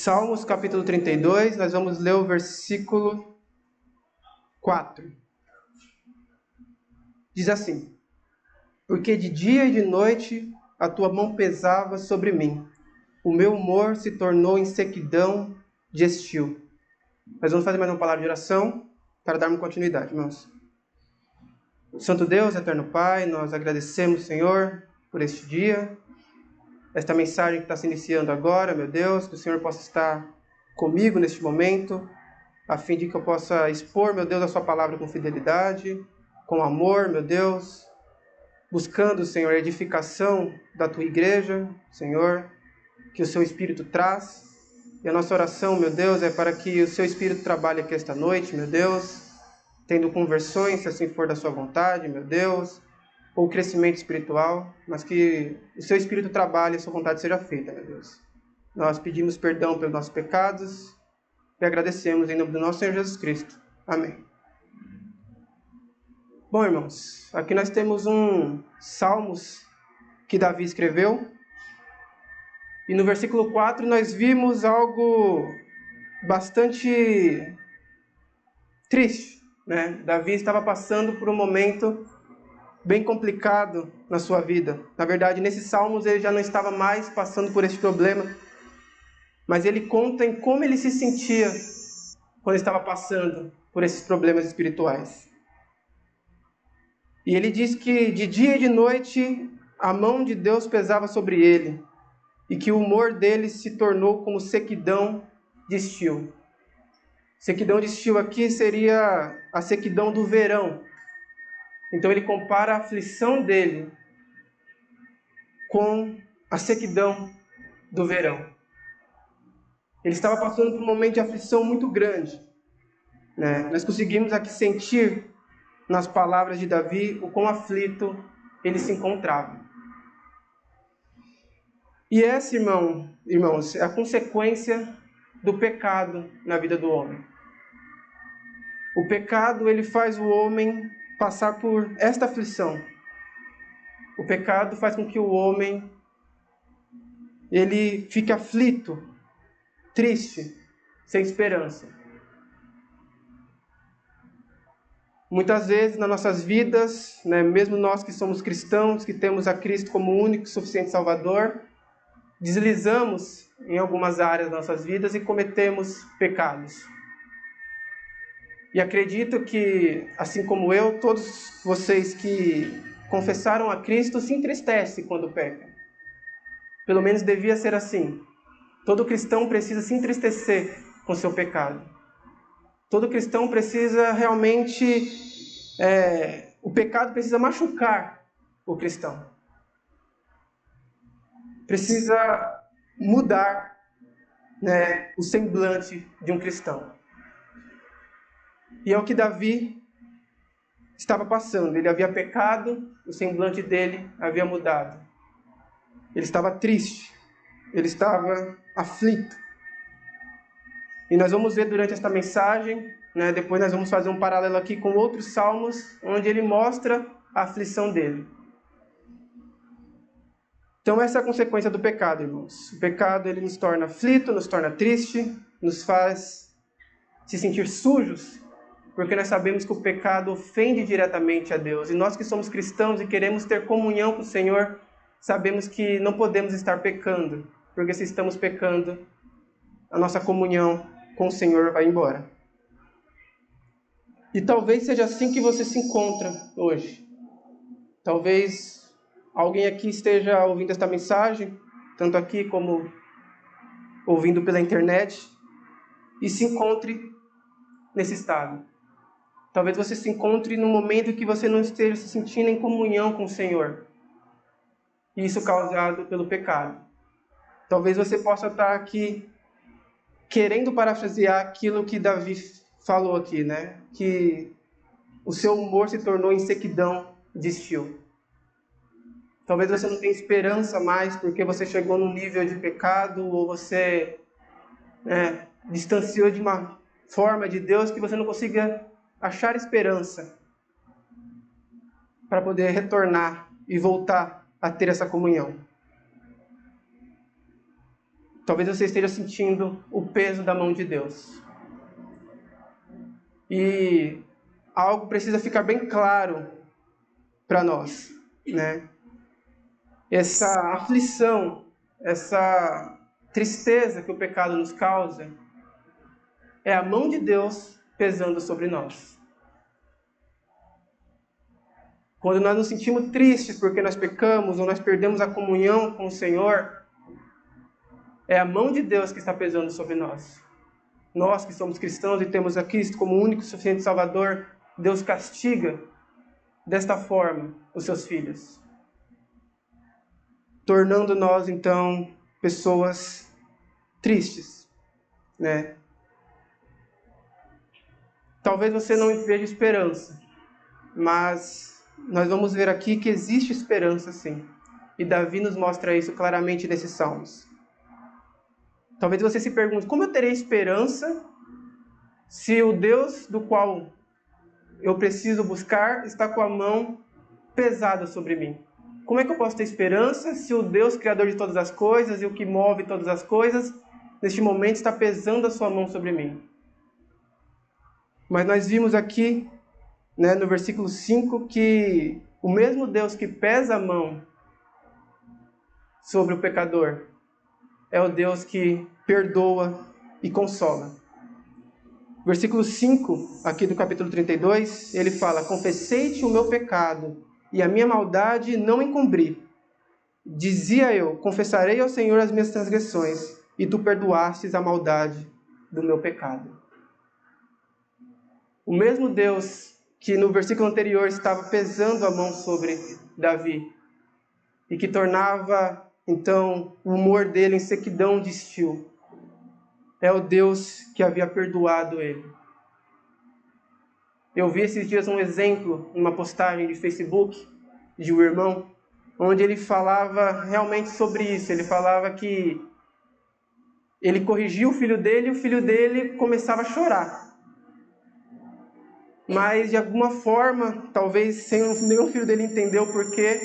Salmos capítulo 32, nós vamos ler o versículo 4. Diz assim: Porque de dia e de noite a tua mão pesava sobre mim, o meu humor se tornou em sequidão de estio. Nós vamos fazer mais uma palavra de oração para darmos continuidade, irmãos. Santo Deus, eterno Pai, nós agradecemos, Senhor, por este dia, esta mensagem que está se iniciando agora, meu Deus, que o Senhor possa estar comigo neste momento, a fim de que eu possa expor, meu Deus, a sua palavra com fidelidade, com amor, meu Deus, buscando, Senhor, a edificação da tua igreja, Senhor, que o seu Espírito traz. E a nossa oração, meu Deus, é para que o seu Espírito trabalhe aqui esta noite, meu Deus, tendo conversões, se assim for da sua vontade, meu Deus, ou crescimento espiritual, mas que o seu Espírito trabalhe e a sua vontade seja feita, meu Deus. Nós pedimos perdão pelos nossos pecados e agradecemos em nome do nosso Senhor Jesus Cristo. Amém. Bom, irmãos, aqui nós temos um Salmos que Davi escreveu, e no versículo 4 nós vimos algo bastante triste, né? Davi estava passando por um momento bem complicado na sua vida. Na verdade, nesses Salmos ele já não estava mais passando por esse problema, mas ele conta em como ele se sentia quando estava passando por esses problemas espirituais. E ele diz que de dia e de noite a mão de Deus pesava sobre ele, e que o humor dele se tornou como sequidão de estio. Sequidão de estio aqui seria a sequidão do verão. Então ele compara a aflição dele com a sequidão do verão. Ele estava passando por um momento de aflição muito grande, né? Nós conseguimos aqui sentir nas palavras de Davi o quão aflito ele se encontrava. E essa, irmãos, é a consequência do pecado na vida do homem. O pecado, ele faz o homem passar por esta aflição. O pecado faz com que o homem ele fique aflito, triste, sem esperança. Muitas vezes nas nossas vidas, né, mesmo nós que somos cristãos, que temos a Cristo como único e suficiente Salvador, deslizamos em algumas áreas das nossas vidas e cometemos pecados. E acredito que, assim como eu, todos vocês que confessaram a Cristo se entristecem quando pecam. Pelo menos devia ser assim. Todo cristão precisa se entristecer com seu pecado. Todo cristão precisa realmente... o pecado precisa machucar o cristão. Precisa mudar, né, o semblante de um cristão. E é o que Davi estava passando. Ele havia pecado, o semblante dele havia mudado. Ele estava triste, ele estava aflito. E nós vamos ver durante esta mensagem, né, depois nós vamos fazer um paralelo aqui com outros salmos, onde ele mostra a aflição dele. Então essa é a consequência do pecado, irmãos. O pecado ele nos torna aflito, nos torna triste, nos faz se sentir sujos, porque nós sabemos que o pecado ofende diretamente a Deus. E nós que somos cristãos e queremos ter comunhão com o Senhor, sabemos que não podemos estar pecando, porque se estamos pecando, a nossa comunhão com o Senhor vai embora. E talvez seja assim que você se encontra hoje. Talvez alguém aqui esteja ouvindo esta mensagem, tanto aqui como ouvindo pela internet, e se encontre nesse estado. Talvez você se encontre num momento em que você não esteja se sentindo em comunhão com o Senhor. E isso causado pelo pecado. Talvez você possa estar aqui querendo parafrasear aquilo que Davi falou aqui, né? Que o seu humor se tornou em sequidão de estio. Talvez você não tenha esperança mais porque você chegou num nível de pecado ou você distanciou de uma forma de Deus que você não consiga achar esperança para poder retornar e voltar a ter essa comunhão. talvez você esteja sentindo o peso da mão de Deus. E algo precisa ficar bem claro para nós, né? Essa aflição, essa tristeza que o pecado nos causa, é a mão de Deus pesando sobre nós. Quando nós nos sentimos tristes porque nós pecamos ou nós perdemos a comunhão com o Senhor, é a mão de Deus que está pesando sobre nós. Nós que somos cristãos e temos a Cristo como único e suficiente Salvador, Deus castiga desta forma os seus filhos, tornando nós, então, pessoas tristes, né? Talvez você não veja esperança, mas nós vamos ver aqui que existe esperança, sim. E Davi nos mostra isso claramente nesses salmos. Talvez você se pergunte, como eu terei esperança se o Deus do qual eu preciso buscar está com a mão pesada sobre mim? Como é que eu posso ter esperança se o Deus criador de todas as coisas e o que move todas as coisas, neste momento está pesando a sua mão sobre mim? Mas nós vimos aqui, né, no versículo 5, que o mesmo Deus que pesa a mão sobre o pecador é o Deus que perdoa e consola. Versículo 5, aqui do capítulo 32, ele fala: confessei-te o meu pecado e a minha maldade não encobri. Dizia eu, confessarei ao Senhor as minhas transgressões, e tu perdoastes a maldade do meu pecado. O mesmo Deus que no versículo anterior estava pesando a mão sobre Davi, e que tornava, então, o humor dele em sequidão de estio, é o Deus que havia perdoado ele. Eu vi esses dias um exemplo, uma postagem de Facebook, de um irmão, onde ele falava realmente sobre isso. Ele falava que ele corrigia o filho dele e o filho dele começava a chorar. Mas, de alguma forma, talvez sem nenhum filho dele entender o porquê,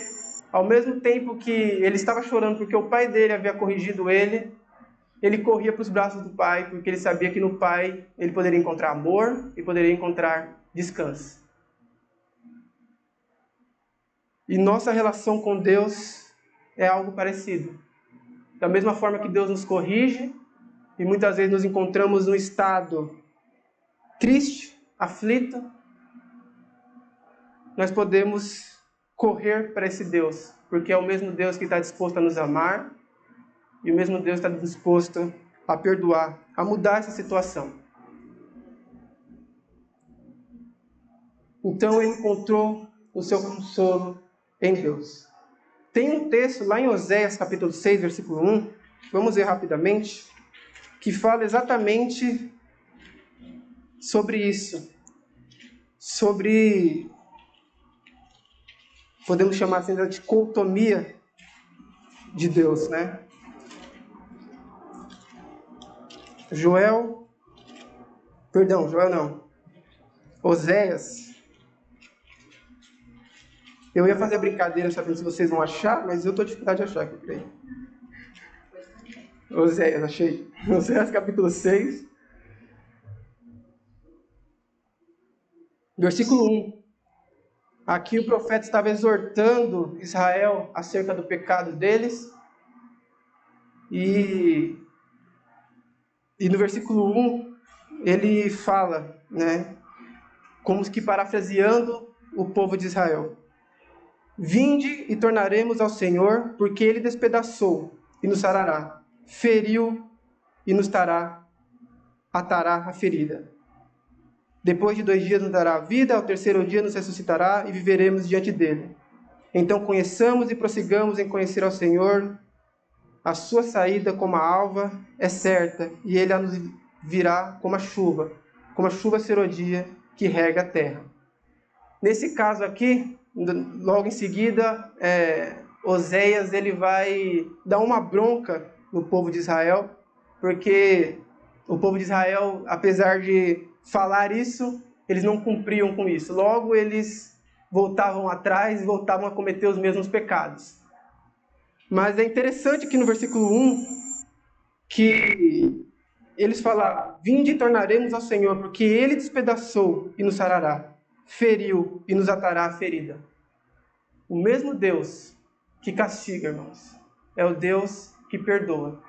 ao mesmo tempo que ele estava chorando porque o pai dele havia corrigido ele corria para os braços do pai, porque ele sabia que no pai ele poderia encontrar amor e poderia encontrar descanso. E nossa relação com Deus é algo parecido. Da mesma forma que Deus nos corrige, e muitas vezes nos encontramos num estado triste, aflito, nós podemos correr para esse Deus, porque é o mesmo Deus que está disposto a nos amar, e o mesmo Deus está disposto a perdoar, a mudar essa situação. Então ele encontrou o seu consolo em Deus. Tem um texto lá em Oséias capítulo 6, versículo 1, vamos ver rapidamente, que fala exatamente sobre isso. Sobre, podemos chamar assim, da dicotomia de Deus, né? Oséias. Eu ia fazer brincadeira sabendo se vocês vão achar, mas eu estou com dificuldade de achar aqui, peraí. Oséias, achei. Oséias capítulo 6, versículo 1. Aqui o profeta estava exortando Israel acerca do pecado deles. E no versículo 1, ele fala, né, como que parafraseando o povo de Israel: vinde e tornaremos ao Senhor, porque ele despedaçou e nos sarará, feriu e nos atará a ferida. Depois de 2 dias nos dará a vida, ao terceiro dia nos ressuscitará e viveremos diante dele. Então conheçamos e prossigamos em conhecer ao Senhor. A sua saída como a alva é certa, e ele a nos virá como a chuva serodia que rega a terra. Nesse caso aqui, logo em seguida, Oséias ele vai dar uma bronca no povo de Israel, porque o povo de Israel, apesar de falar isso, eles não cumpriam com isso. Logo, eles voltavam atrás e voltavam a cometer os mesmos pecados. Mas é interessante que no versículo 1, que eles falaram: vinde e tornaremos ao Senhor, porque Ele despedaçou e nos sarará, feriu e nos atará a ferida. O mesmo Deus que castiga, irmãos, é o Deus que perdoa.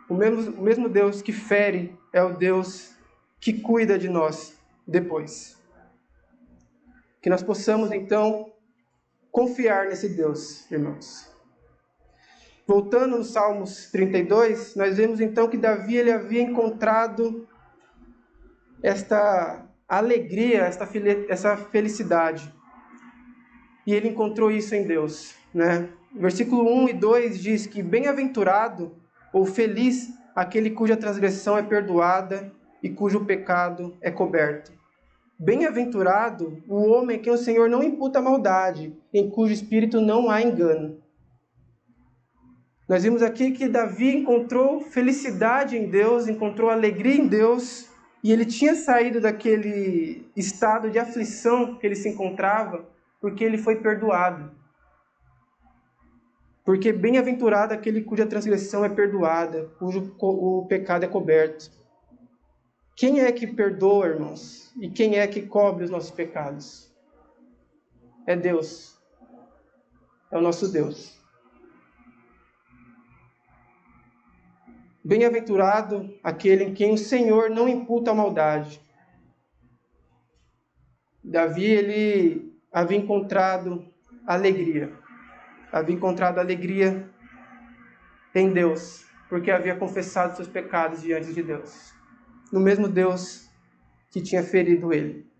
O mesmo Deus que fere é o Deus que cuida de nós depois. Que nós possamos, então, confiar nesse Deus, irmãos. Voltando no Salmos 32, nós vemos então que Davi ele havia encontrado esta alegria, essa felicidade. E ele encontrou isso em Deus, né? Versículo 1 e 2 diz que bem-aventurado ou feliz aquele cuja transgressão é perdoada e cujo pecado é coberto. Bem-aventurado o homem a quem o Senhor não imputa maldade, em cujo espírito não há engano. Nós vimos aqui que Davi encontrou felicidade em Deus, encontrou alegria em Deus, e ele tinha saído daquele estado de aflição que ele se encontrava, porque ele foi perdoado. Porque bem-aventurado aquele cuja transgressão é perdoada, cujo o pecado é coberto. Quem é que perdoa, irmãos? E quem é que cobre os nossos pecados? É Deus. É o nosso Deus. Bem-aventurado aquele em quem o Senhor não imputa a maldade. Davi, ele havia encontrado alegria. Havia encontrado alegria em Deus, porque havia confessado seus pecados diante de Deus. No mesmo Deus que tinha ferido ele.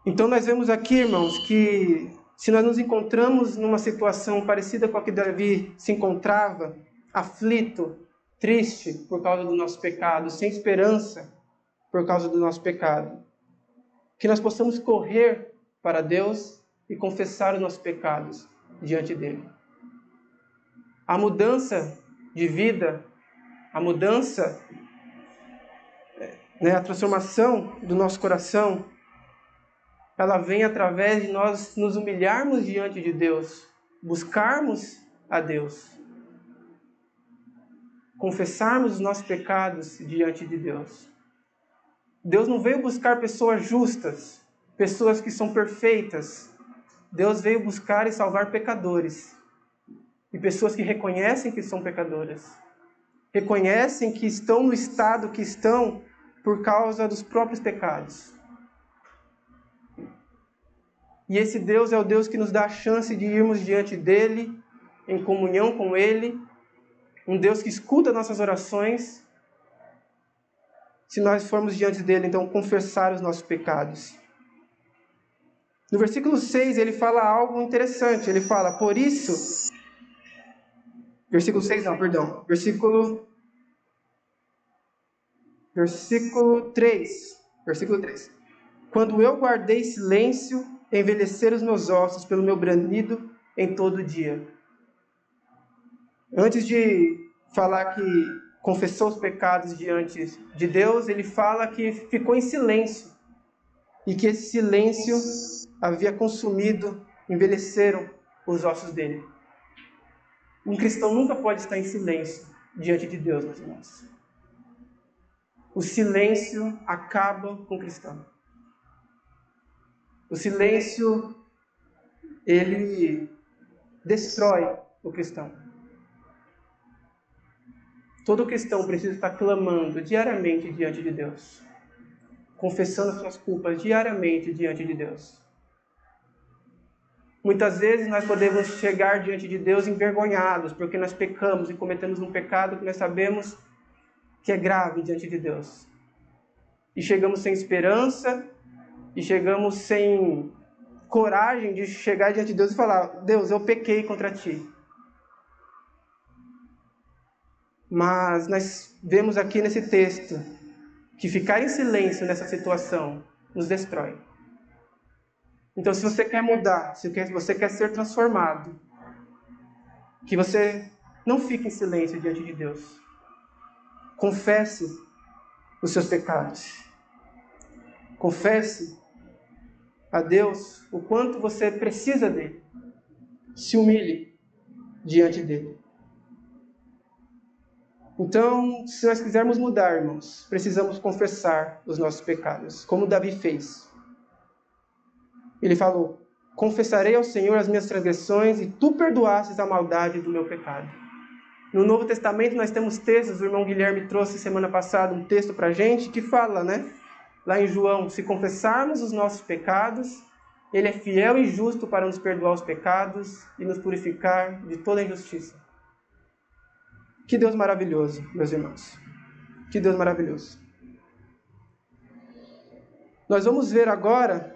Então nós vemos aqui, irmãos, que se nós nos encontramos numa situação parecida com a que Davi se encontrava, aflito, triste por causa do nosso pecado, sem esperança por causa do nosso pecado, que nós possamos correr para Deus e confessar os nossos pecados diante dele. A mudança de vida, a mudança, a transformação do nosso coração, ela vem através de nós nos humilharmos diante de Deus, buscarmos a Deus, confessarmos os nossos pecados diante de Deus. Deus não veio buscar pessoas justas, pessoas que são perfeitas. Deus veio buscar e salvar pecadores. E pessoas que reconhecem que são pecadoras. Reconhecem que estão no estado que estão por causa dos próprios pecados. E esse Deus é o Deus que nos dá a chance de irmos diante dele, em comunhão com ele. Um Deus que escuta nossas orações. Se nós formos diante dele, então, confessar os nossos pecados. No versículo 6, ele fala algo interessante. Ele fala, por isso... Versículo 6 não, perdão. Versículo 3. Versículo 3. Quando eu guardei silêncio, envelheceram os meus ossos pelo meu bramido em todo dia. Antes de falar que confessou os pecados diante de Deus, ele fala que ficou em silêncio. E que esse silêncio havia consumido, envelheceram os ossos dele. Um cristão nunca pode estar em silêncio diante de Deus, meus irmãos. O silêncio acaba com o cristão. O silêncio, ele destrói o cristão. Todo cristão precisa estar clamando diariamente diante de Deus. Confessando suas culpas diariamente diante de Deus. Muitas vezes nós podemos chegar diante de Deus envergonhados, porque nós pecamos e cometemos um pecado que nós sabemos que é grave diante de Deus. E chegamos sem esperança, e chegamos sem coragem de chegar diante de Deus e falar, Deus, eu pequei contra ti. Mas nós vemos aqui nesse texto que ficar em silêncio nessa situação nos destrói. Então, se você quer mudar, se você quer ser transformado, que você não fique em silêncio diante de Deus. Confesse os seus pecados. Confesse a Deus o quanto você precisa dele. Se humilhe diante dele. Então, se nós quisermos mudar, irmãos, precisamos confessar os nossos pecados, como Davi fez. Ele falou: confessarei ao Senhor as minhas transgressões e tu perdoastes a maldade do meu pecado. No Novo Testamento nós temos textos, o irmão Guilherme trouxe semana passada um texto para a gente que fala, lá em João, se confessarmos os nossos pecados, Ele é fiel e justo para nos perdoar os pecados e nos purificar de toda injustiça. Que Deus maravilhoso, meus irmãos. Que Deus maravilhoso. Nós vamos ver agora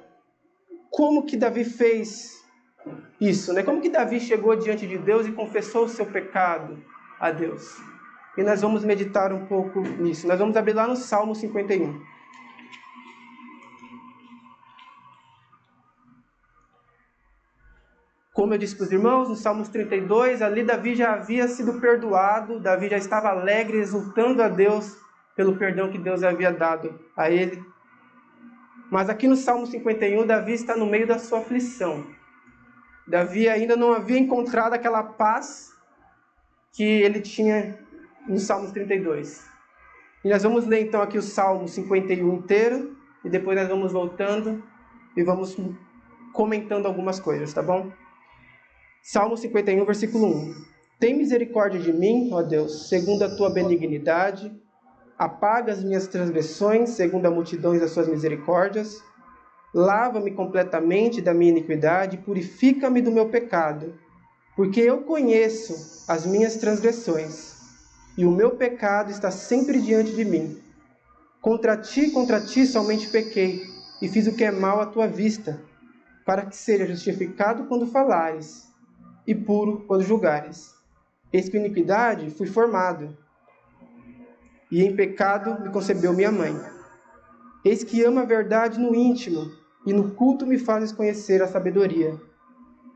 como que Davi fez isso, Como que Davi chegou diante de Deus e confessou o seu pecado a Deus. E nós vamos meditar um pouco nisso. Nós vamos abrir lá no Salmo 51. Como eu disse para os irmãos, no Salmos 32, ali Davi já havia sido perdoado, Davi já estava alegre, exultando a Deus pelo perdão que Deus havia dado a ele. Mas aqui no Salmo 51, Davi está no meio da sua aflição. Davi ainda não havia encontrado aquela paz que ele tinha no Salmos 32. E nós vamos ler então aqui o Salmo 51 inteiro, e depois nós vamos voltando e vamos comentando algumas coisas, tá bom? Salmo 51, versículo 1. Tem misericórdia de mim, ó Deus, segundo a tua benignidade. Apaga as minhas transgressões, segundo a multidão das suas misericórdias. Lava-me completamente da minha iniquidade, purifica-me do meu pecado. Porque eu conheço as minhas transgressões, e o meu pecado está sempre diante de mim. Contra ti somente pequei, e fiz o que é mal à tua vista, para que seja justificado quando falares, e puro quando julgares. Eis que em iniquidade fui formado, e em pecado me concebeu minha mãe. Eis que amo a verdade no íntimo, e no culto me fazes conhecer a sabedoria.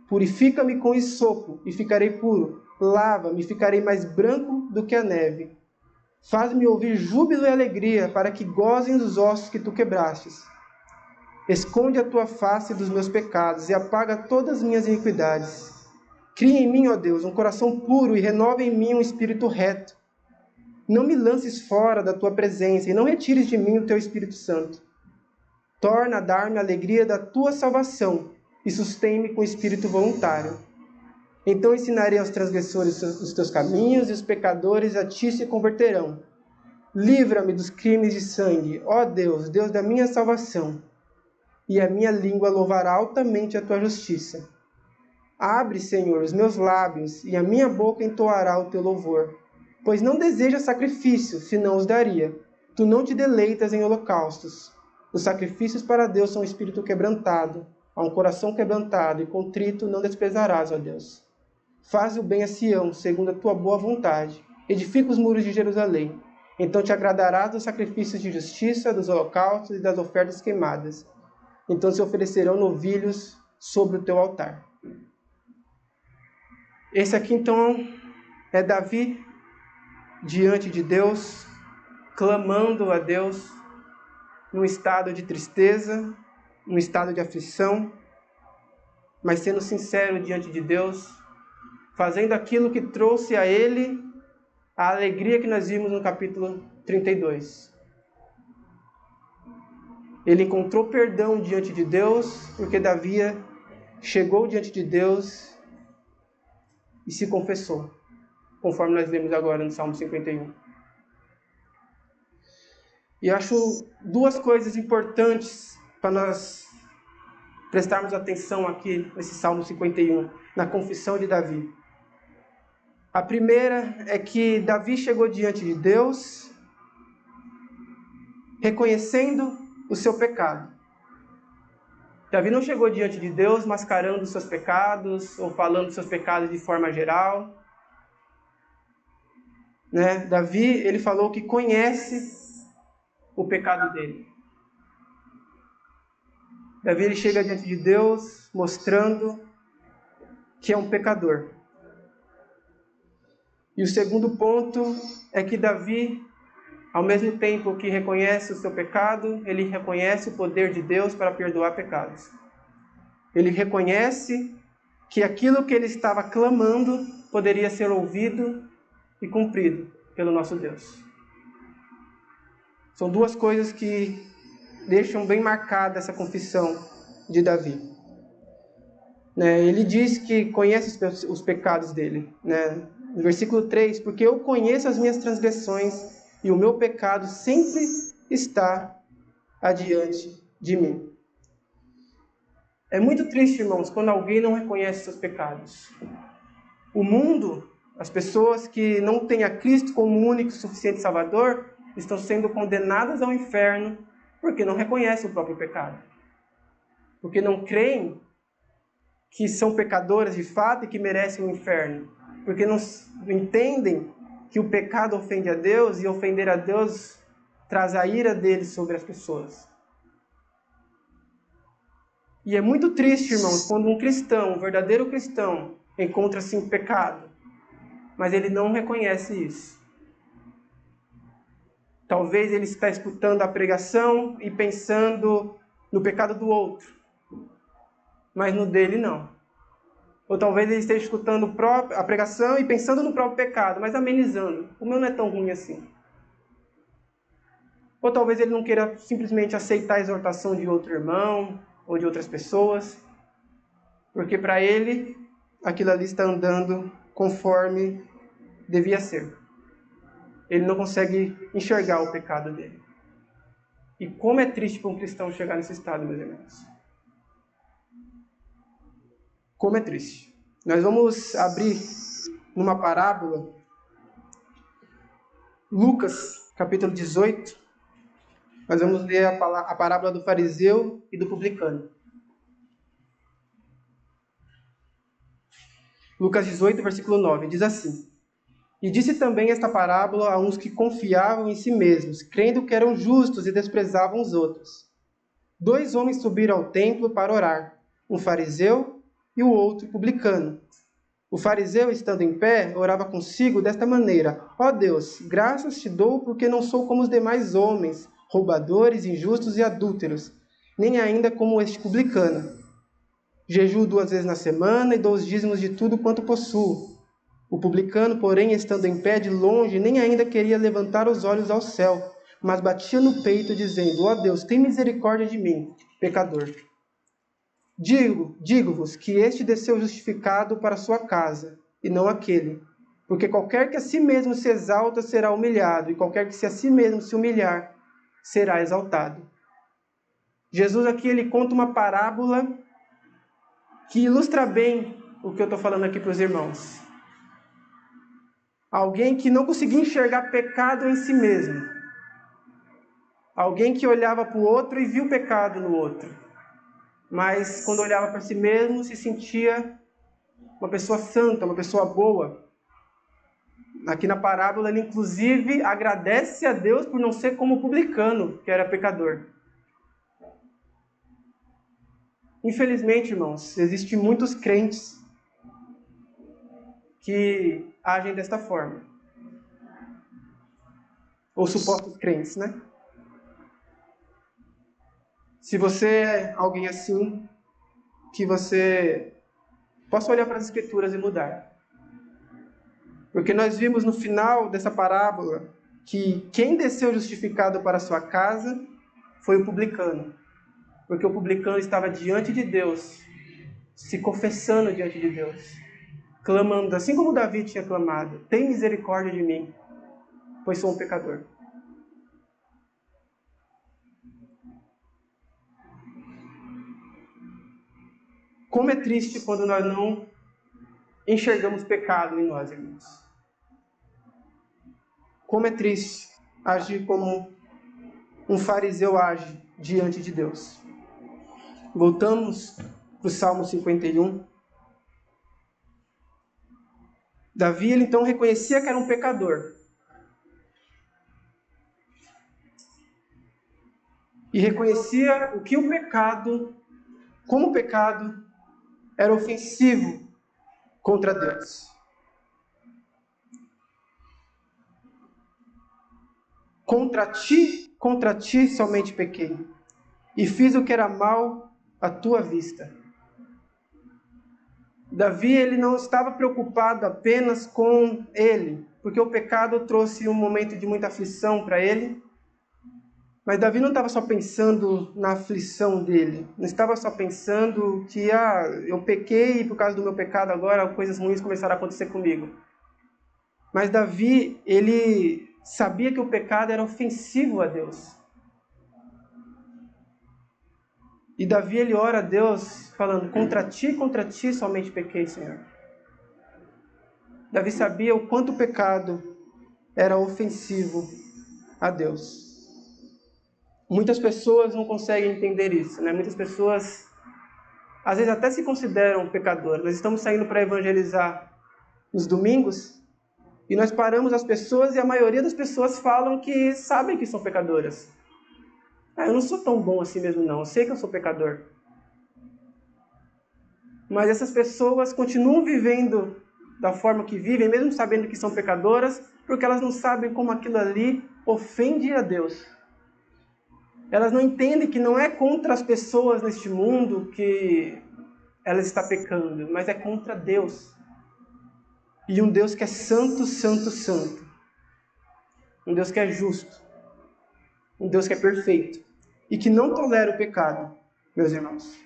Purifica-me com hisopo, e ficarei puro. Lava-me, e ficarei mais branco do que a neve. Faz-me ouvir júbilo e alegria, para que gozem os ossos que tu quebrastes. Esconde a tua face dos meus pecados, e apaga todas as minhas iniquidades. Cria em mim, ó Deus, um coração puro, e renova em mim um espírito reto. Não me lances fora da tua presença, e não retires de mim o teu Espírito Santo. Torna a dar-me a alegria da tua salvação, e sustém-me com espírito voluntário. Então ensinarei aos transgressores os teus caminhos, e os pecadores a ti se converterão. Livra-me dos crimes de sangue, ó Deus, Deus da minha salvação, e a minha língua louvará altamente a tua justiça. Abre, Senhor, os meus lábios, e a minha boca entoará o teu louvor. Pois não desejas sacrifícios, senão os daria. Tu não te deleitas em holocaustos. Os sacrifícios para Deus são um espírito quebrantado, a um coração quebrantado e contrito não desprezarás, ó Deus. Faz o bem a Sião, segundo a tua boa vontade. Edifica os muros de Jerusalém. Então te agradarás dos sacrifícios de justiça, dos holocaustos e das ofertas queimadas. Então se oferecerão novilhos sobre o teu altar. Esse aqui, então, é Davi diante de Deus, clamando a Deus, num estado de tristeza, num estado de aflição, mas sendo sincero diante de Deus, fazendo aquilo que trouxe a ele a alegria que nós vimos no capítulo 32. Ele encontrou perdão diante de Deus, porque Davi chegou diante de Deus e se confessou, conforme nós lemos agora no Salmo 51. E eu acho duas coisas importantes para nós prestarmos atenção aqui nesse Salmo 51, na confissão de Davi. A primeira é que Davi chegou diante de Deus reconhecendo o seu pecado. Davi não chegou diante de Deus mascarando os seus pecados ou falando dos seus pecados de forma geral. Davi, ele falou que conhece o pecado dele. Davi, ele chega diante de Deus mostrando que é um pecador. E o segundo ponto é que Davi, ao mesmo tempo que reconhece o seu pecado, ele reconhece o poder de Deus para perdoar pecados. Ele reconhece que aquilo que ele estava clamando poderia ser ouvido e cumprido. pelo nosso Deus. São duas coisas que deixam bem marcada essa confissão de Davi. Ele diz que conhece os pecados dele. No versículo 3, porque eu conheço as minhas transgressões e o meu pecado sempre está adiante de mim. É muito triste, irmãos, quando alguém não reconhece seus pecados. O mundo, as pessoas que não têm a Cristo como único e suficiente Salvador, estão sendo condenadas ao inferno porque não reconhecem o próprio pecado. Porque não creem que são pecadoras de fato e que merecem o inferno. Porque não entendem que o pecado ofende a Deus e ofender a Deus traz a ira dele sobre as pessoas. E é muito triste, irmãos, quando um cristão, um verdadeiro cristão, encontra-se em pecado, mas ele não reconhece isso. Talvez ele está escutando a pregação e pensando no pecado do outro, mas no dele não. Ou talvez ele esteja escutando a pregação e pensando no próprio pecado, mas amenizando. O meu não é tão ruim assim. Ou talvez ele não queira simplesmente aceitar a exortação de outro irmão ou de outras pessoas, porque para ele aquilo ali está andando conforme devia ser. Ele não consegue enxergar o pecado dele. E como é triste para um cristão chegar nesse estado, meus irmãos. Como é triste. Nós vamos abrir numa parábola, Lucas, capítulo 18. Nós vamos ler a parábola do fariseu e do publicano. Lucas 18, versículo 9, diz assim: E disse também esta parábola a uns que confiavam em si mesmos, crendo que eram justos e desprezavam os outros. 2 homens subiram ao templo para orar, um fariseu e o outro publicano. O fariseu, estando em pé, orava consigo desta maneira: Ó Deus, graças te dou porque não sou como os demais homens, roubadores, injustos e adúlteros, nem ainda como este publicano. Jejuo 2 vezes na semana e dou os dízimos de tudo quanto possuo. O publicano, porém, estando em pé de longe, nem ainda queria levantar os olhos ao céu, mas batia no peito, dizendo: Ó Deus, tem misericórdia de mim, pecador. Digo-vos que este desceu justificado para sua casa, e não aquele. Porque qualquer que a si mesmo se exalta será humilhado, e qualquer que a si mesmo se humilhar será exaltado. Jesus aqui ele conta uma parábola que ilustra bem o que eu estou falando aqui para os irmãos. Alguém que não conseguia enxergar pecado em si mesmo. Alguém que olhava para o outro e viu pecado no outro. Mas quando olhava para si mesmo, se sentia uma pessoa santa, uma pessoa boa. Aqui na parábola, ele inclusive agradece a Deus por não ser como o publicano, que era pecador. Infelizmente, irmãos, existem muitos crentes que agem desta forma. Ou supostos crentes, né? Se você é alguém assim, que você possa olhar para as Escrituras e mudar. Porque nós vimos no final dessa parábola que quem desceu justificado para a sua casa foi o publicano. Porque o publicano estava diante de Deus, se confessando diante de Deus, clamando, assim como Davi tinha clamado: tem misericórdia de mim, pois sou um pecador. Como é triste quando nós não enxergamos pecado em nós, irmãos. Como é triste agir como um fariseu age diante de Deus. Voltamos para o Salmo 51. Davi, ele então reconhecia que era um pecador. E reconhecia o que o pecado, como o pecado era ofensivo contra Deus. Contra ti somente pequei, e fiz o que era mal à tua vista. Davi, ele não estava preocupado apenas com ele, porque o pecado trouxe um momento de muita aflição para ele. Mas Davi não estava só pensando na aflição dele, não estava só pensando que eu pequei e por causa do meu pecado agora coisas ruins começaram a acontecer comigo. Mas Davi, ele sabia que o pecado era ofensivo a Deus. E Davi, ele ora a Deus falando, contra ti somente pequei, Senhor. Davi sabia o quanto o pecado era ofensivo a Deus. Muitas pessoas não conseguem entender isso, né? Muitas pessoas, às vezes, até se consideram pecadoras. Nós estamos saindo para evangelizar nos domingos e nós paramos as pessoas e a maioria das pessoas falam que sabem que são pecadoras. Eu não sou tão bom assim mesmo, não. Eu sei que eu sou pecador. Mas essas pessoas continuam vivendo da forma que vivem, mesmo sabendo que são pecadoras, porque elas não sabem como aquilo ali ofende a Deus. Elas não entendem que não é contra as pessoas neste mundo que ela está pecando, mas é contra Deus. E um Deus que é santo, santo, santo. Um Deus que é justo. Um Deus que é perfeito. E que não tolera o pecado, meus irmãos.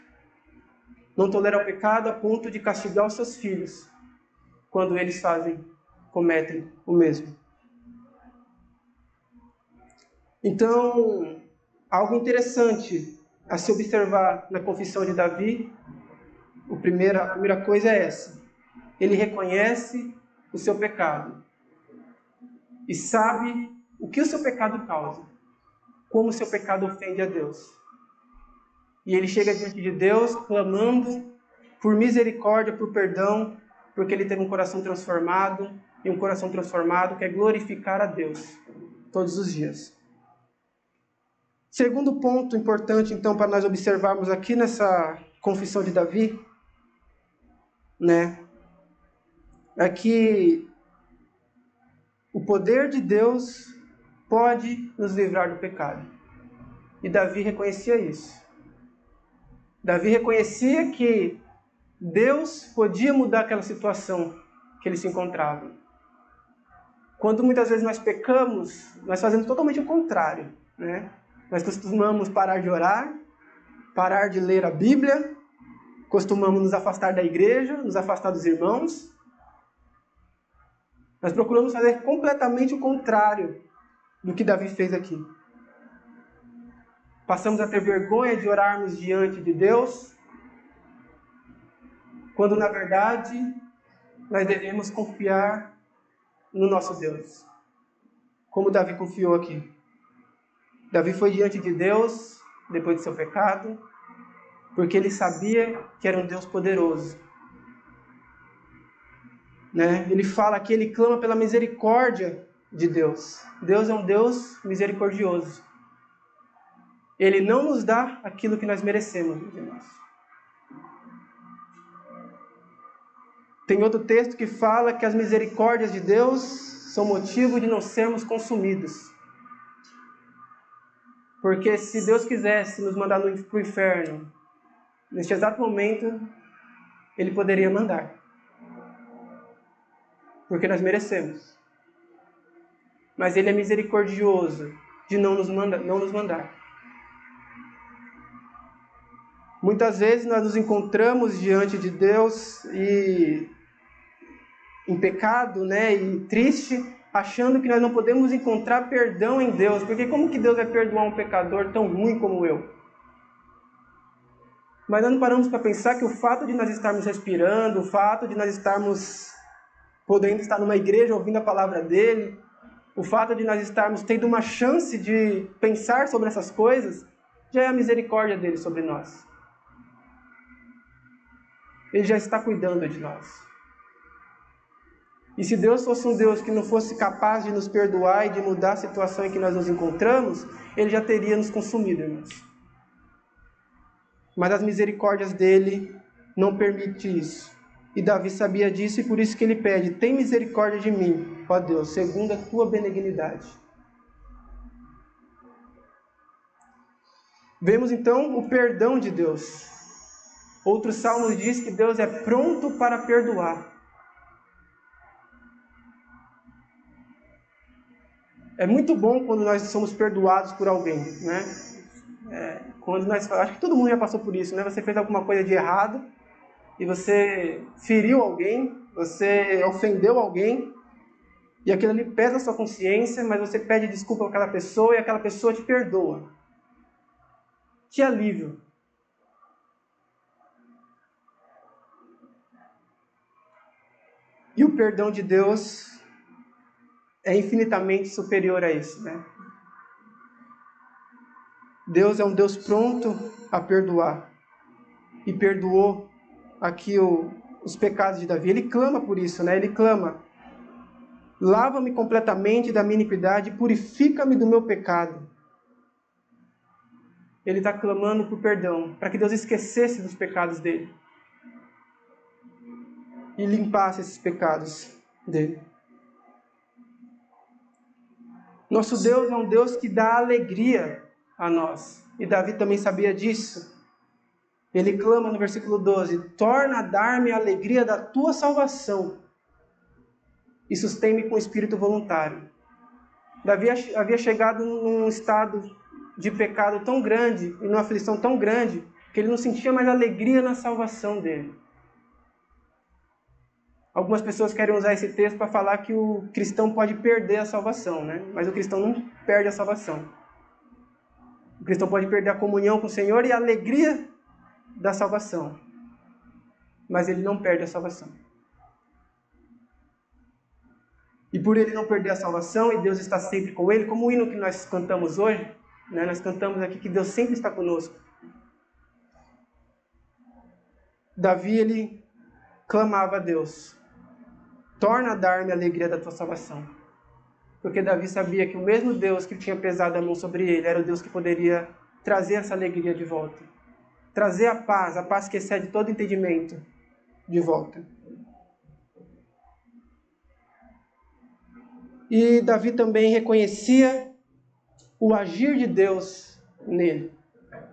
Não tolera o pecado a ponto de castigar os seus filhos quando eles cometem o mesmo. Então, algo interessante a se observar na confissão de Davi, a primeira coisa é essa. Ele reconhece o seu pecado e sabe o que o seu pecado causa, como o seu pecado ofende a Deus. E ele chega diante de Deus clamando por misericórdia, por perdão, porque ele teve um coração transformado, e um coração transformado quer glorificar a Deus todos os dias. Segundo ponto importante, então, para nós observarmos aqui nessa confissão de Davi, né, é que o poder de Deus pode nos livrar do pecado. E Davi reconhecia isso. Davi reconhecia que Deus podia mudar aquela situação que ele se encontrava. Quando muitas vezes nós pecamos, nós fazemos totalmente o contrário, né? Nós costumamos parar de orar, parar de ler a Bíblia, costumamos nos afastar da igreja, nos afastar dos irmãos. Nós procuramos fazer completamente o contrário do que Davi fez aqui. Passamos a ter vergonha de orarmos diante de Deus, quando na verdade nós devemos confiar no nosso Deus, como Davi confiou aqui. Davi foi diante de Deus, depois de seu pecado, porque ele sabia que era um Deus poderoso. Né? Ele fala que ele clama pela misericórdia de Deus. Deus é um Deus misericordioso. Ele não nos dá aquilo que nós merecemos, meus irmãos. Tem outro texto que fala que as misericórdias de Deus são motivo de não sermos consumidos. Porque se Deus quisesse nos mandar para o inferno, neste exato momento, Ele poderia mandar. Porque nós merecemos. Mas Ele é misericordioso de não nos mandar. Muitas vezes nós nos encontramos diante de Deus e em pecado, né, e triste, achando que nós não podemos encontrar perdão em Deus. Porque como que Deus vai perdoar um pecador tão ruim como eu? Mas nós não paramos para pensar que o fato de nós estarmos respirando, o fato de nós estarmos podendo estar numa igreja ouvindo a palavra dele, o fato de nós estarmos tendo uma chance de pensar sobre essas coisas, já é a misericórdia dele sobre nós. Ele já está cuidando de nós. E se Deus fosse um Deus que não fosse capaz de nos perdoar e de mudar a situação em que nós nos encontramos, Ele já teria nos consumido, irmãos. Mas as misericórdias dele não permitem isso. E Davi sabia disso e por isso que ele pede: tem misericórdia de mim, ó Deus, segundo a tua benignidade. Vemos então o perdão de Deus. Outros salmos diz que Deus é pronto para perdoar. É muito bom quando nós somos perdoados por alguém, né? Quando nós, acho que todo mundo já passou por isso, né? Você fez alguma coisa de errado e você feriu alguém, você ofendeu alguém e aquilo ali pesa na sua consciência, mas você pede desculpa para aquela pessoa e aquela pessoa te perdoa. Que alívio! E o perdão de Deus é infinitamente superior a isso, né? Deus é um Deus pronto a perdoar. E perdoou aqui os pecados de Davi. Ele clama por isso, né? Ele clama: lava-me completamente da minha iniquidade, purifica-me do meu pecado. Ele está clamando por perdão, para que Deus esquecesse dos pecados dele e limpasse esses pecados dele. Nosso Deus é um Deus que dá alegria a nós. E Davi também sabia disso. Ele clama no versículo 12: torna a dar-me a alegria da tua salvação e sustém-me com espírito voluntário. Davi havia chegado num estado de pecado tão grande e numa aflição tão grande que ele não sentia mais alegria na salvação dele. Algumas pessoas querem usar esse texto para falar que o cristão pode perder a salvação, né? Mas o cristão não perde a salvação. O cristão pode perder a comunhão com o Senhor e a alegria da salvação, mas ele não perde a salvação. E por ele não perder a salvação, e Deus está sempre com ele, como o hino que nós cantamos hoje, né? Nós cantamos aqui que Deus sempre está conosco. Davi, ele clamava a Deus: torna a dar-me a alegria da tua salvação. Porque Davi sabia que o mesmo Deus que tinha pesado a mão sobre ele era o Deus que poderia trazer essa alegria de volta. Trazer a paz que excede todo entendimento, de volta. E Davi também reconhecia o agir de Deus nele.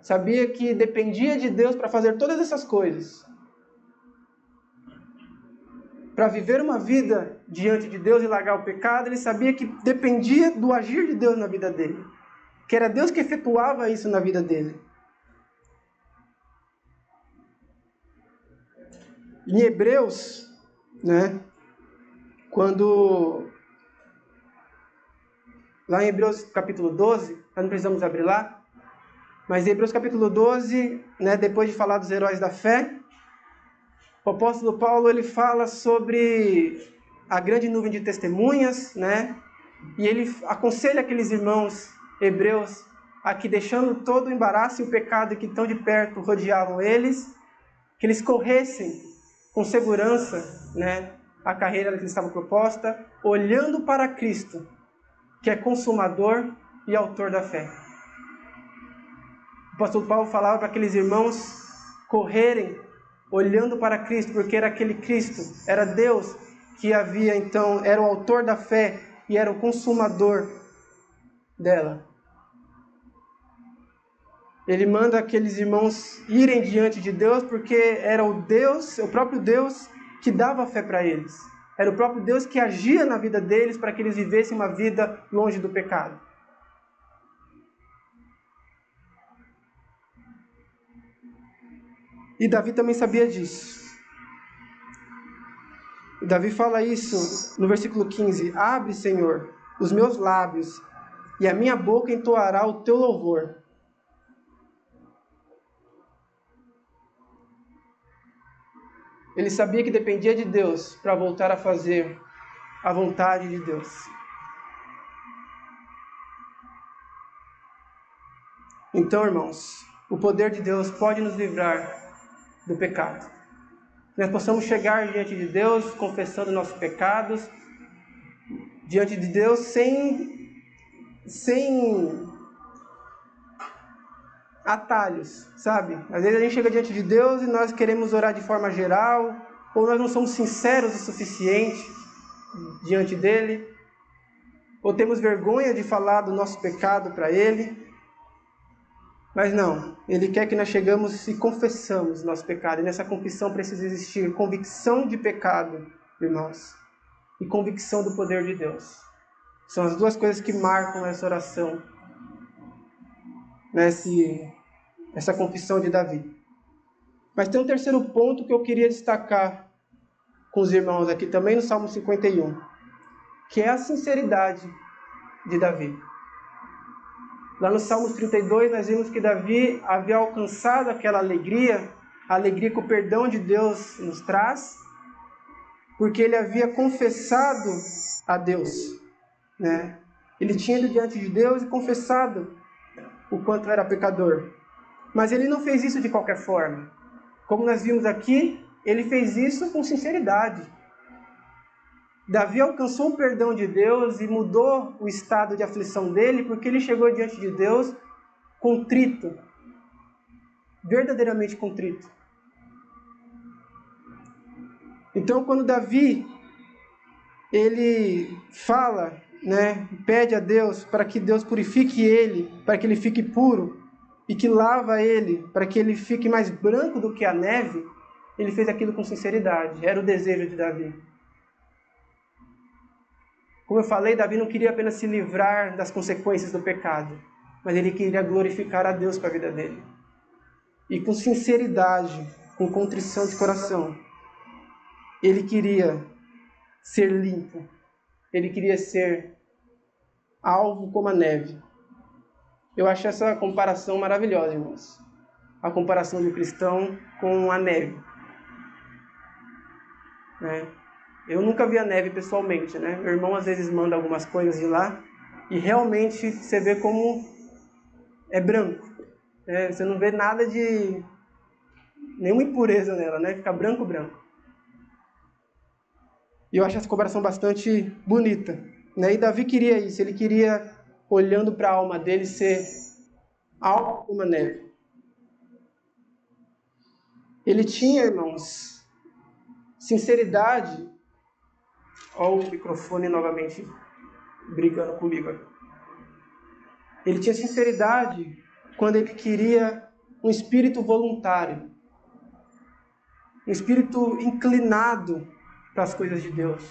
Sabia que dependia de Deus para fazer todas essas coisas. Para viver uma vida diante de Deus e largar o pecado, ele sabia que dependia do agir de Deus na vida dele. Que era Deus que efetuava isso na vida dele. Em Hebreus, né, lá em Hebreus capítulo 12, nós não precisamos abrir lá, mas em Hebreus capítulo 12, né, depois de falar dos heróis da fé, o apóstolo Paulo ele fala sobre a grande nuvem de testemunhas, né, e ele aconselha aqueles irmãos hebreus a que, deixando todo o embaraço e o pecado que tão de perto rodeavam eles, que eles corressem com segurança, né, a carreira que lhes estava proposta, olhando para Cristo, que é consumador e autor da fé. O apóstolo Paulo falava para aqueles irmãos correrem olhando para Cristo, porque era aquele Cristo, era Deus que havia então, era o autor da fé e era o consumador dela. Ele manda aqueles irmãos irem diante de Deus, porque era o próprio Deus que dava fé para eles. Era o próprio Deus que agia na vida deles para que eles vivessem uma vida longe do pecado. E Davi também sabia disso. E Davi fala isso no versículo 15: abre, Senhor, os meus lábios, e a minha boca entoará o teu louvor. Ele sabia que dependia de Deus para voltar a fazer a vontade de Deus. Então, irmãos, o poder de Deus pode nos livrar do pecado. Nós possamos chegar diante de Deus confessando nossos pecados, diante de Deus sem atalhos, sabe? Às vezes a gente chega diante de Deus e nós queremos orar de forma geral, ou nós não somos sinceros o suficiente diante dele, ou temos vergonha de falar do nosso pecado para ele. Mas não, ele quer que nós chegamos e confessamos nosso pecado, e nessa confissão precisa existir convicção de pecado, irmãos, e convicção do poder de Deus. São as duas coisas que marcam essa oração, essa confissão de Davi. Mas tem um terceiro ponto que eu queria destacar com os irmãos aqui também no Salmo 51, que é a sinceridade de Davi. Lá no Salmo 32 nós vimos que Davi havia alcançado aquela alegria, a alegria que o perdão de Deus nos traz, porque ele havia confessado a Deus, né? Ele tinha ido diante de Deus e confessado o quanto era pecador. Mas ele não fez isso de qualquer forma. Como nós vimos aqui, ele fez isso com sinceridade. Davi alcançou o perdão de Deus e mudou o estado de aflição dele, porque ele chegou diante de Deus contrito, verdadeiramente contrito. Então, quando Davi ele fala, né, pede a Deus para que Deus purifique ele, para que ele fique puro, e que lava ele, para que ele fique mais branco do que a neve, ele fez aquilo com sinceridade. Era o desejo de Davi. Como eu falei, Davi não queria apenas se livrar das consequências do pecado, mas ele queria glorificar a Deus com a vida dele. E com sinceridade, com contrição de coração, ele queria ser limpo. Ele queria ser alvo como a neve. Eu acho essa comparação maravilhosa, irmãos. A comparação de um cristão com a neve. Né? Eu nunca vi a neve pessoalmente, né? Meu irmão às vezes manda algumas coisas de lá e realmente você vê como é branco. Né? Você não vê nada de nenhuma impureza nela, né? Fica branco. E eu acho essa comparação bastante bonita. Né? E Davi queria isso, ele queria, olhando para a alma dele, ser algo como a neve. Ele tinha, irmãos, sinceridade. Olha o microfone novamente brigando comigo. Ele tinha sinceridade quando ele queria um espírito voluntário, um espírito inclinado para as coisas de Deus,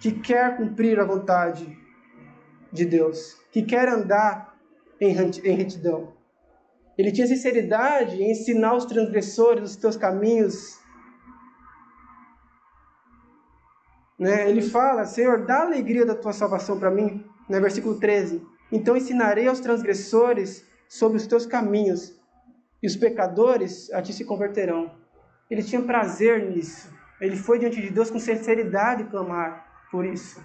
que quer cumprir a vontade de Deus, que quer andar em retidão. Ele tinha sinceridade em ensinar os transgressores os teus caminhos. Né? Ele fala, Senhor, dá a alegria da tua salvação para mim. No versículo 13. Então ensinarei aos transgressores sobre os teus caminhos, e os pecadores a ti se converterão. Ele tinha prazer nisso. Ele foi diante de Deus com sinceridade clamar por isso.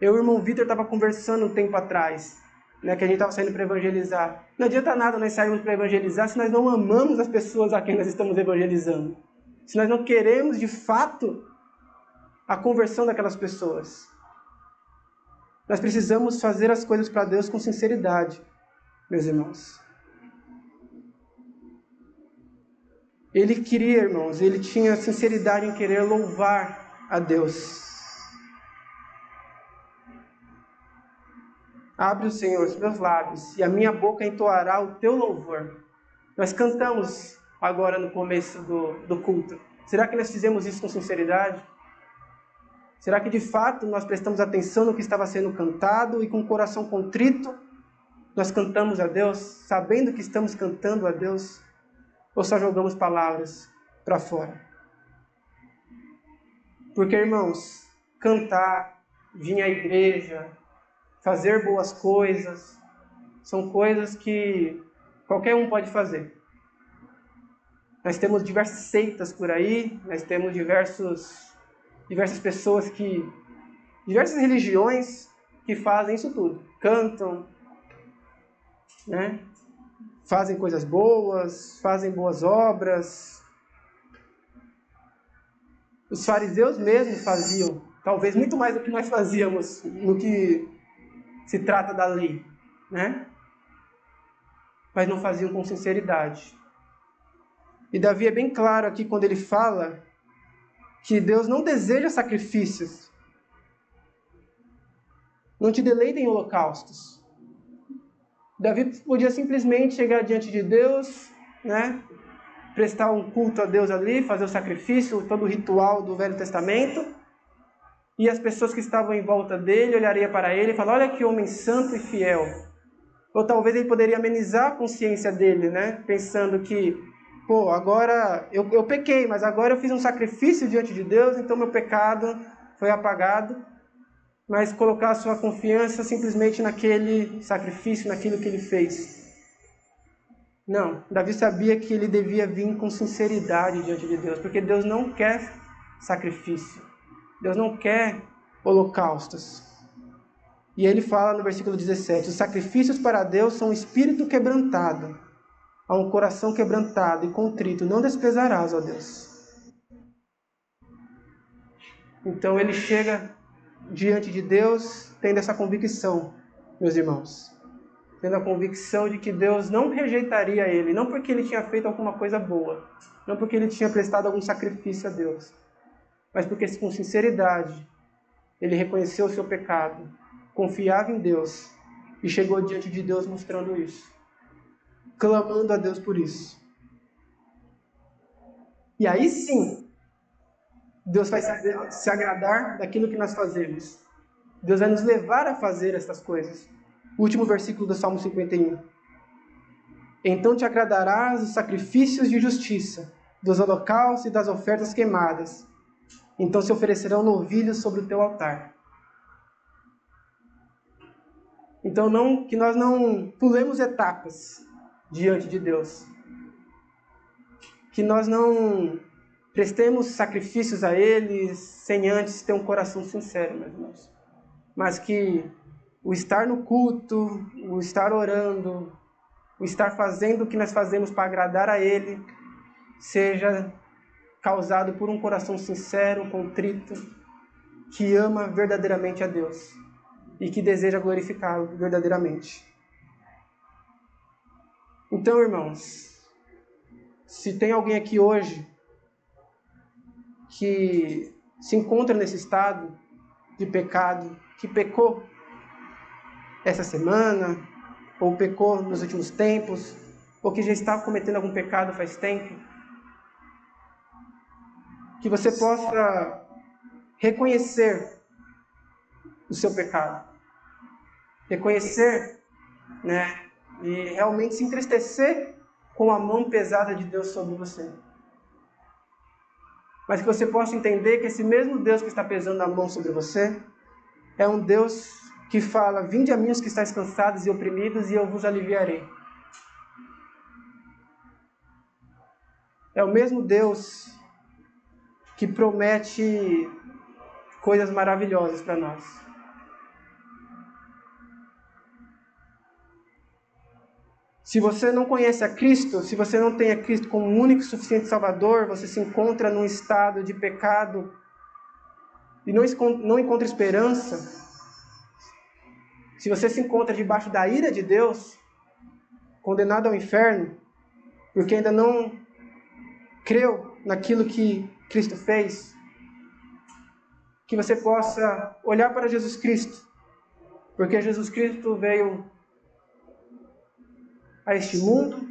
Eu e o irmão Vitor estava conversando um tempo atrás, né, que a gente estava saindo para evangelizar. Não adianta nada nós sairmos para evangelizar se nós não amamos as pessoas a quem nós estamos evangelizando. Se nós não queremos, de fato, a conversão daquelas pessoas. Nós precisamos fazer as coisas para Deus com sinceridade, meus irmãos. Ele queria, irmãos, ele tinha sinceridade em querer louvar a Deus. Abre o Senhor os meus lábios, e a minha boca entoará o teu louvor. Nós cantamos agora no começo do culto. Será que nós fizemos isso com sinceridade? Será que de fato nós prestamos atenção no que estava sendo cantado e com o coração contrito nós cantamos a Deus, sabendo que estamos cantando a Deus? Ou só jogamos palavras para fora? Porque, irmãos, cantar, vir à igreja, fazer boas coisas, são coisas que qualquer um pode fazer. Nós temos diversas seitas por aí, nós temos diversas pessoas diversas religiões que fazem isso tudo. Cantam, né? Fazem coisas boas, fazem boas obras. Os fariseus mesmos faziam, talvez muito mais do que nós fazíamos no que se trata da lei, né? Mas não faziam com sinceridade. E Davi é bem claro aqui quando ele fala que Deus não deseja sacrifícios. Não te deleita em holocaustos. Davi podia simplesmente chegar diante de Deus, né? Prestar um culto a Deus ali, fazer o sacrifício, todo o ritual do Velho Testamento, e as pessoas que estavam em volta dele olhariam para ele e falariam: olha que homem santo e fiel. Ou talvez ele poderia amenizar a consciência dele, né? Pensando que, pô, agora eu pequei, mas agora eu fiz um sacrifício diante de Deus, então meu pecado foi apagado. Mas colocar a sua confiança simplesmente naquele sacrifício, naquilo que ele fez. Não, Davi sabia que ele devia vir com sinceridade diante de Deus, porque Deus não quer sacrifício. Deus não quer holocaustos. E ele fala no versículo 17: os sacrifícios para Deus são um espírito quebrantado, a um coração quebrantado e contrito não desprezarás, ó Deus. Então ele chega diante de Deus tendo essa convicção, meus irmãos. Tendo a convicção de que Deus não rejeitaria ele, não porque ele tinha feito alguma coisa boa, não porque ele tinha prestado algum sacrifício a Deus, mas porque com sinceridade ele reconheceu o seu pecado, confiava em Deus e chegou diante de Deus mostrando isso, clamando a Deus por isso. E aí sim, Deus vai se agradar daquilo que nós fazemos. Deus vai nos levar a fazer essas coisas. O último versículo do Salmo 51. Então te agradarás dos sacrifícios de justiça, dos holocaustos e das ofertas queimadas. Então se oferecerão novilhos sobre o teu altar. Então que nós não pulemos etapas diante de Deus. Que nós não prestemos sacrifícios a Ele sem antes ter um coração sincero, meus irmãos. Mas que o estar no culto, o estar orando, o estar fazendo o que nós fazemos para agradar a Ele, seja causado por um coração sincero, contrito, que ama verdadeiramente a Deus e que deseja glorificá-lo verdadeiramente. Então, irmãos, se tem alguém aqui hoje que se encontra nesse estado de pecado, que pecou essa semana, ou pecou nos últimos tempos, ou que já está cometendo algum pecado faz tempo, que você possa reconhecer o seu pecado, reconhecer, né, e realmente se entristecer com a mão pesada de Deus sobre você. Mas que você possa entender que esse mesmo Deus que está pesando a mão sobre você é um Deus que fala: vinde a mim os que estáis cansados e oprimidos, e eu vos aliviarei. É o mesmo Deus que promete coisas maravilhosas para nós. Se você não conhece a Cristo, se você não tem a Cristo como único e suficiente Salvador, você se encontra num estado de pecado e não encontra esperança. Se você se encontra debaixo da ira de Deus, condenado ao inferno, porque ainda não creu naquilo que Cristo fez, que você possa olhar para Jesus Cristo, porque Jesus Cristo veio a este mundo,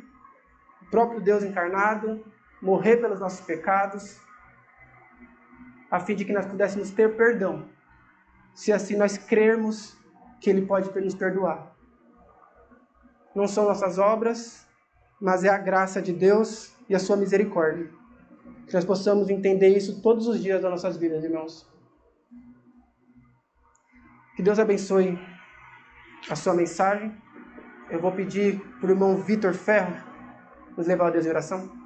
o próprio Deus encarnado, morrer pelos nossos pecados, a fim de que nós pudéssemos ter perdão, se assim nós crermos que Ele pode nos perdoar. Não são nossas obras, mas é a graça de Deus e a sua misericórdia. Que nós possamos entender isso todos os dias das nossas vidas, irmãos. Que Deus abençoe a sua mensagem. Eu vou pedir para o irmão Vitor Ferro nos levar a Deus em oração.